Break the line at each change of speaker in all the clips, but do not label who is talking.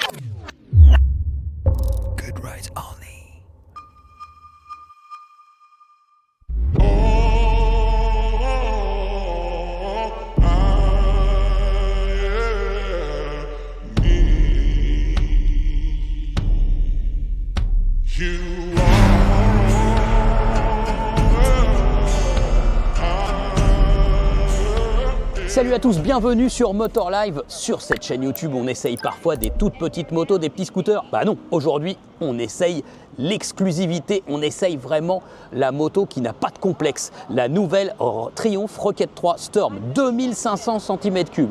Good rides only.
Salut à tous, bienvenue sur Motor Live. Sur cette chaîne YouTube, on essaye parfois des toutes petites motos, des petits scooters. Bah non, aujourd'hui, on essaye l'exclusivité, on essaye vraiment la moto qui n'a pas de complexe. La nouvelle Triumph Rocket 3 Storm, 2500 cm3.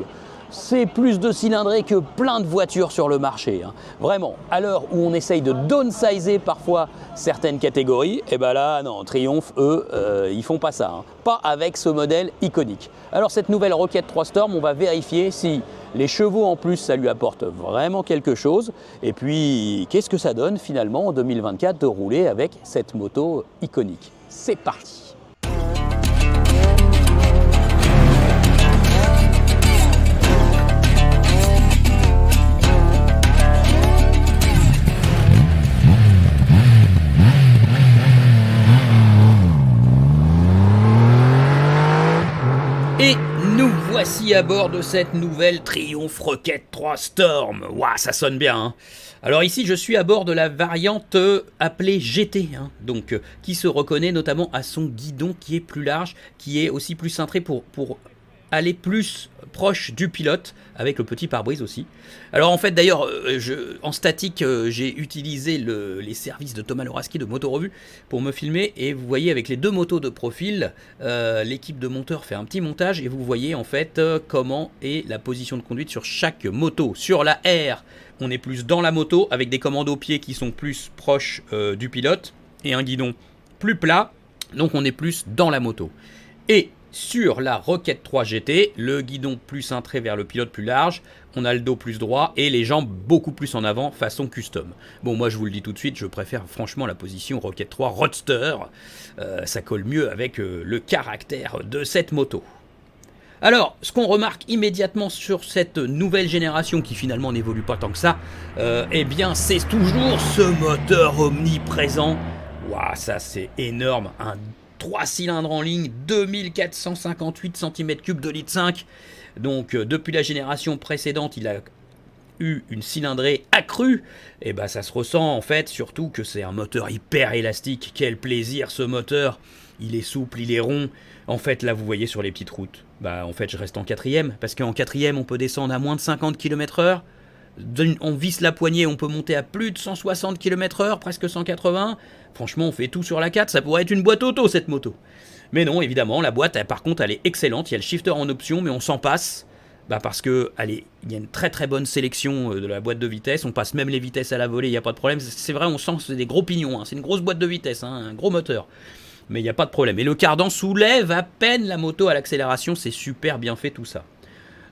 C'est plus de cylindrée que plein de voitures sur le marché. Vraiment, à l'heure où on essaye de downsizer parfois certaines catégories, et ben là, non, Triumph, eux, ils font pas ça. Pas avec ce modèle iconique. Alors cette nouvelle Rocket 3 Storm, on va vérifier si les chevaux en plus, ça lui apporte vraiment quelque chose. Et puis, qu'est-ce que ça donne finalement en 2024 de rouler avec cette moto iconique? C'est parti! Et nous voici à bord de cette nouvelle Triumph Rocket 3 Storm. Waouh, ça sonne bien, hein. Alors ici, je suis à bord de la variante appelée GT, donc qui se reconnaît notamment à son guidon qui est plus large, qui est aussi plus cintré pour aller plus proche du pilote, avec le petit pare-brise aussi. Alors en fait d'ailleurs, en statique, j'ai utilisé les services de Thomas Loraski de Moto Revue pour me filmer, et vous voyez avec les deux motos de profil, l'équipe de monteurs fait un petit montage, et vous voyez en fait comment est la position de conduite sur chaque moto. Sur la R, on est plus dans la moto, avec des commandes au pied qui sont plus proches du pilote, et un guidon plus plat, donc on est plus dans la moto. Et sur la Rocket 3 GT, le guidon plus cintré vers le pilote plus large, on a le dos plus droit et les jambes beaucoup plus en avant façon custom. Bon, moi je vous le dis tout de suite, je préfère franchement la position Rocket 3 Roadster, ça colle mieux avec le caractère de cette moto. Alors, ce qu'on remarque immédiatement sur cette nouvelle génération, qui finalement n'évolue pas tant que ça, eh bien c'est toujours ce moteur omniprésent. Waouh, ça c'est énorme, un 3 cylindres en ligne, 2458 cm3 de litre 5. Donc depuis la génération précédente, il a eu une cylindrée accrue. Et bah ça se ressent en fait, surtout que c'est un moteur hyper élastique. Quel plaisir ce moteur. Il est souple, il est rond. En fait là vous voyez sur les petites routes, bah en fait je reste en quatrième, parce qu'en quatrième on peut descendre à moins de 50 km/h. On visse la poignée, on peut monter à plus de 160 km/h, presque 180. Franchement, on fait tout sur la 4, ça pourrait être une boîte auto cette moto. Mais non, évidemment, la boîte, par contre, elle est excellente. Il y a le shifter en option, mais on s'en passe. Parce que il y a une très très bonne sélection de la boîte de vitesse. On passe même les vitesses à la volée, il n'y a pas de problème. C'est vrai, on sent que c'est des gros pignons. C'est une grosse boîte de vitesse, un gros moteur. Mais il n'y a pas de problème. Et le cardan soulève à peine la moto à l'accélération. C'est super bien fait tout ça.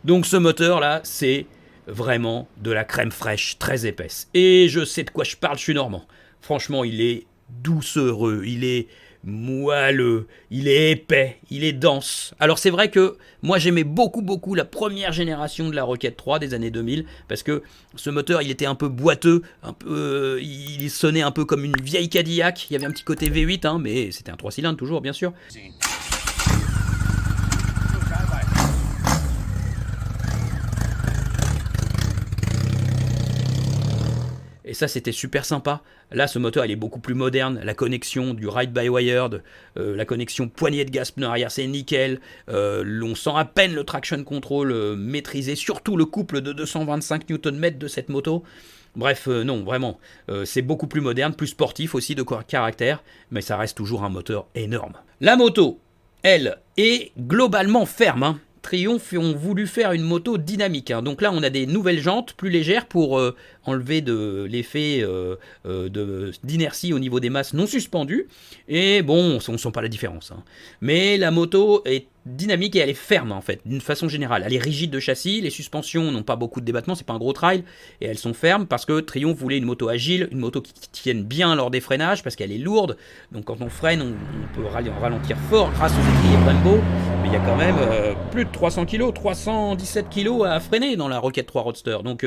Donc ce moteur-là, c'est vraiment de la crème fraîche, très épaisse. Et je sais de quoi je parle, je suis normand. Franchement, il est doucereux, il est moelleux, il est épais, il est dense. Alors c'est vrai que moi j'aimais beaucoup la première génération de la Rocket 3 des années 2000, parce que ce moteur il était un peu boiteux, il sonnait un peu comme une vieille Cadillac. Il y avait un petit côté V8, mais c'était un 3 cylindres toujours bien sûr. Et ça, c'était super sympa. Là, ce moteur, il est beaucoup plus moderne. La connexion du ride-by-wire, la connexion poignée de gaz pneu arrière, c'est nickel. On sent à peine le traction control maîtrisé, surtout le couple de 225 Nm de cette moto. Bref, non, vraiment, c'est beaucoup plus moderne, plus sportif aussi de caractère, mais ça reste toujours un moteur énorme. La moto, elle, est globalement ferme, Triumph ont voulu faire une moto dynamique. Donc là, on a des nouvelles jantes plus légères pour enlever de l'effet d'inertie au niveau des masses non suspendues. Et bon, on ne sent pas la différence. Mais la moto est dynamique et elle est ferme en fait, d'une façon générale. Elle est rigide de châssis, les suspensions n'ont pas beaucoup de débattement, c'est pas un gros trail, et elles sont fermes parce que Triumph voulait une moto agile, une moto qui tienne bien lors des freinages, parce qu'elle est lourde, donc quand on freine, on peut ralentir fort grâce aux équilibres Brembo, mais il y a quand même plus de 300 kg, 317 kg à freiner dans la Rocket 3 Roadster, donc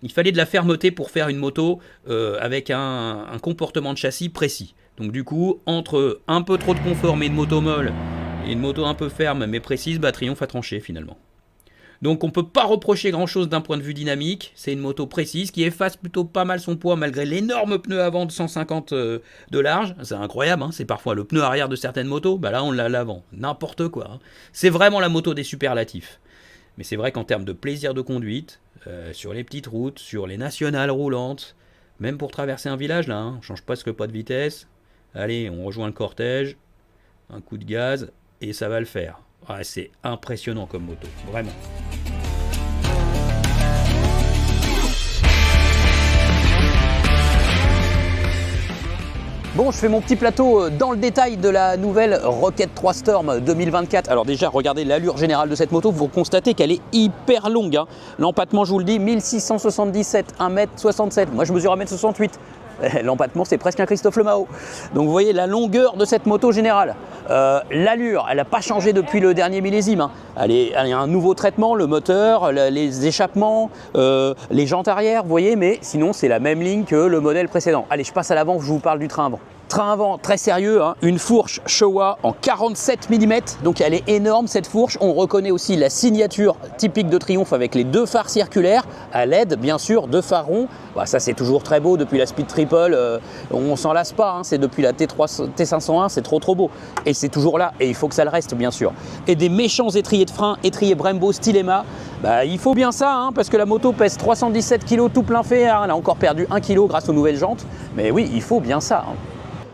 Il fallait de la fermeté pour faire une moto avec un comportement de châssis précis. Donc du coup, entre un peu trop de confort mais une moto molle et une moto un peu ferme mais précise, Triomphe a tranché finalement. Donc on ne peut pas reprocher grand chose d'un point de vue dynamique, c'est une moto précise qui efface plutôt pas mal son poids malgré l'énorme pneu avant de 150 de large, c'est incroyable, c'est parfois le pneu arrière de certaines motos, là on l'a à l'avant, n'importe quoi. C'est vraiment la moto des superlatifs. Mais c'est vrai qu'en termes de plaisir de conduite, sur les petites routes, sur les nationales roulantes, même pour traverser un village on ne change presque pas de vitesse, allez on rejoint le cortège, un coup de gaz et ça va le faire. C'est impressionnant comme moto, vraiment. Bon, je fais mon petit plateau dans le détail de la nouvelle Rocket 3 Storm 2024. Alors déjà, regardez l'allure générale de cette moto, vous constatez qu'elle est hyper longue. L'empattement, je vous le dis, 1677, 1m67. Moi, je mesure 1m68. L'empattement, c'est presque un Christophe Lemao. Donc vous voyez la longueur de cette moto générale. L'allure, elle n'a pas changé depuis le dernier millésime. Elle a un nouveau traitement, le moteur, les échappements, les jantes arrière, vous voyez, mais sinon c'est la même ligne que le modèle précédent. Allez, je passe à l'avant, je vous parle du train avant. Train avant très sérieux, une fourche Showa en 47 mm, donc elle est énorme cette fourche. On reconnaît aussi la signature typique de Triumph avec les deux phares circulaires, à l'aide bien sûr de phares ronds. Ça c'est toujours très beau depuis la Speed Triple, on s'en lasse pas, c'est depuis la T501, c'est trop beau. Et c'est toujours là, et il faut que ça le reste bien sûr. Et des méchants étriers de frein, étriers Brembo style EMA, il faut bien ça, parce que la moto pèse 317 kg tout plein fait, elle a encore perdu 1 kg grâce aux nouvelles jantes, mais oui, il faut bien ça.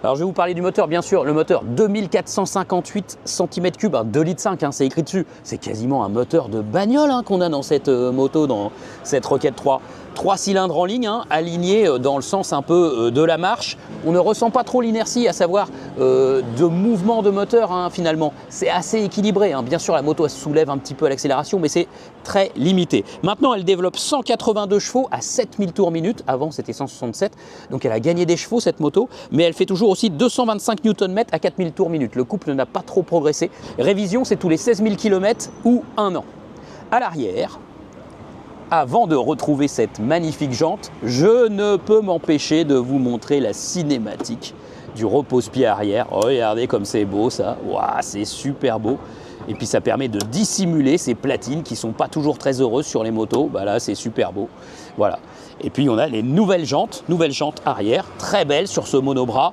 Alors je vais vous parler du moteur, bien sûr, le moteur 2458 cm3, 2,5 litres, c'est écrit dessus. C'est quasiment un moteur de bagnole qu'on a dans cette moto, dans cette Rocket 3. 3 cylindres en ligne, alignés dans le sens un peu de la marche. On ne ressent pas trop l'inertie, à savoir de mouvement de moteur finalement. C'est assez équilibré. Bien sûr, la moto elle se soulève un petit peu à l'accélération, mais c'est très limité. Maintenant, elle développe 182 chevaux à 7000 tours minute. Avant, c'était 167. Donc, elle a gagné des chevaux, cette moto. Mais elle fait toujours aussi 225 Nm à 4000 tours minute. Le couple n'a pas trop progressé. Révision, c'est tous les 16 000 km ou 1 an. À l'arrière, avant de retrouver cette magnifique jante, je ne peux m'empêcher de vous montrer la cinématique du repose-pied arrière. Oh, regardez comme c'est beau ça, waouh, c'est super beau. Et puis ça permet de dissimuler ces platines qui ne sont pas toujours très heureuses sur les motos. Là, c'est super beau. Voilà. Et puis on a les nouvelles jantes arrière, très belles sur ce monobras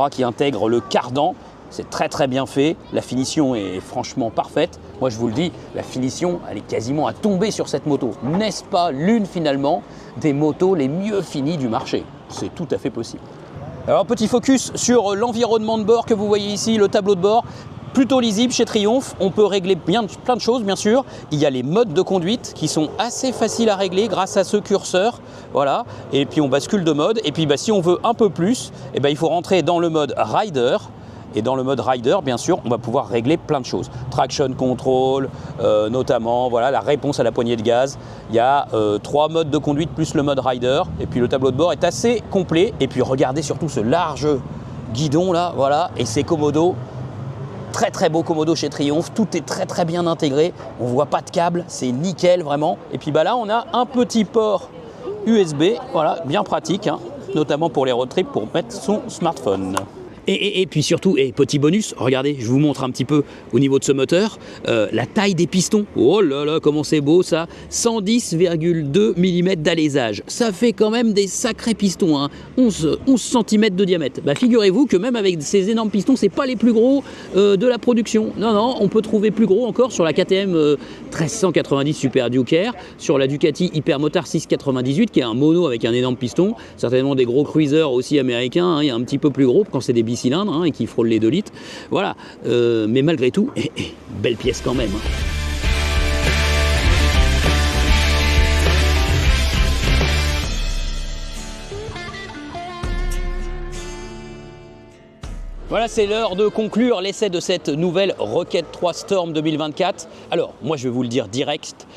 qui intègre le cardan. C'est très bien fait, la finition est franchement parfaite. Moi je vous le dis, la finition elle est quasiment à tomber sur cette moto. N'est-ce pas l'une finalement des motos les mieux finies du marché? C'est tout à fait possible. Alors petit focus sur l'environnement de bord que vous voyez ici, le tableau de bord. Plutôt lisible chez Triumph, on peut régler plein de choses bien sûr. Il y a les modes de conduite qui sont assez faciles à régler grâce à ce curseur. Voilà, et puis on bascule de mode. Et puis si on veut un peu plus, il faut rentrer dans le mode Rider. Et dans le mode Rider, bien sûr, on va pouvoir régler plein de choses. Traction Control, notamment, voilà, la réponse à la poignée de gaz. Il y a 3 modes de conduite plus le mode Rider. Et puis le tableau de bord est assez complet. Et puis regardez surtout ce large guidon là, voilà, et c'est Komodo. Très beau Komodo chez Triumph, tout est très bien intégré, on voit pas de câble, c'est nickel vraiment. Et puis là on a un petit port USB, voilà, bien pratique, notamment pour les road trips pour mettre son smartphone. Et puis surtout, petit bonus, regardez, je vous montre un petit peu au niveau de ce moteur, la taille des pistons. Oh là là, comment c'est beau ça, 110,2 mm d'alésage. Ça fait quand même des sacrés pistons, 11 cm de diamètre. Figurez-vous que même avec ces énormes pistons, c'est pas les plus gros de la production. Non, on peut trouver plus gros encore sur la KTM 1390 Super Duke Air, sur la Ducati Hypermotard 698 qui est un mono avec un énorme piston, certainement des gros cruisers aussi américains, il y a un petit peu plus gros quand c'est des bicylindres et qui frôlent les 2 litres. Voilà, mais malgré tout, belle pièce quand même. Voilà, c'est l'heure de conclure l'essai de cette nouvelle Rocket 3 Storm 2024. Alors, moi je vais vous le dire direct,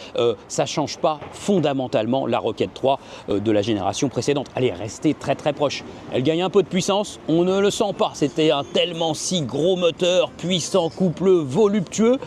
ça ne change pas fondamentalement la Rocket 3 de la génération précédente. Elle est restée très très proche. Elle gagne un peu de puissance, on ne le sent pas. C'était un tellement si gros moteur, puissant, coupleux, voluptueux,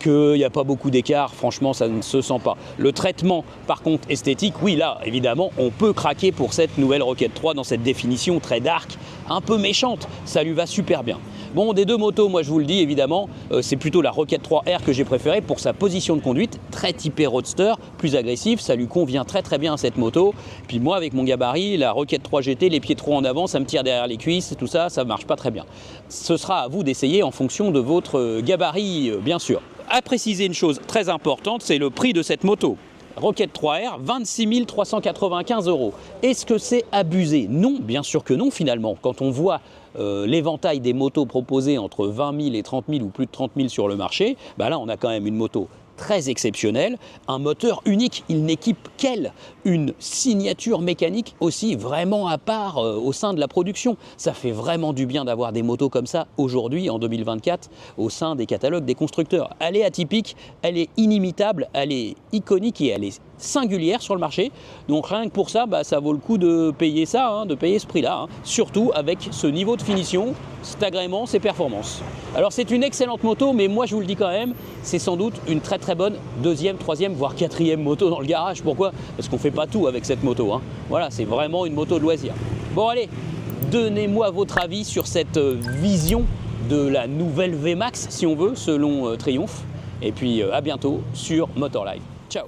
qu'il n'y a pas beaucoup d'écart, franchement ça ne se sent pas. Le traitement par contre esthétique, oui là évidemment on peut craquer pour cette nouvelle Rocket 3 dans cette définition très dark, un peu méchante, ça lui va super bien. Bon, des deux motos, moi je vous le dis évidemment, c'est plutôt la Rocket 3 R que j'ai préférée pour sa position de conduite, très typée roadster, plus agressif, ça lui convient très très bien à cette moto. Puis moi avec mon gabarit, la Rocket 3 GT, les pieds trop en avant, ça me tire derrière les cuisses, tout ça, ça ne marche pas très bien. Ce sera à vous d'essayer en fonction de votre gabarit bien sûr. À préciser une chose très importante, c'est le prix de cette moto. Rocket 3R, 26 395 €. Est-ce que c'est abusé? Non, bien sûr que non finalement. Quand on voit l'éventail des motos proposées entre 20 000 et 30 000 ou plus de 30 000 sur le marché, bah là on a quand même une moto très exceptionnelle, un moteur unique, il n'équipe qu'elle, une signature mécanique aussi vraiment à part au sein de la production. Ça fait vraiment du bien d'avoir des motos comme ça aujourd'hui en 2024 au sein des catalogues des constructeurs. Elle est atypique, elle est inimitable, elle est iconique et elle est singulière sur le marché. Donc rien que pour ça, bah, ça vaut le coup de payer ça, hein, de payer ce prix-là, hein. Surtout avec ce niveau de finition, cet agrément, ces performances. Alors c'est une excellente moto, mais moi je vous le dis quand même, c'est sans doute une très très bonne deuxième, troisième, voire quatrième moto dans le garage. Pourquoi? Parce qu'on ne fait pas tout avec cette moto, hein. Voilà, c'est vraiment une moto de loisir. Bon allez, donnez-moi votre avis sur cette vision de la nouvelle VMAX, si on veut, selon Triumph. Et puis à bientôt sur Motorlive. Ciao.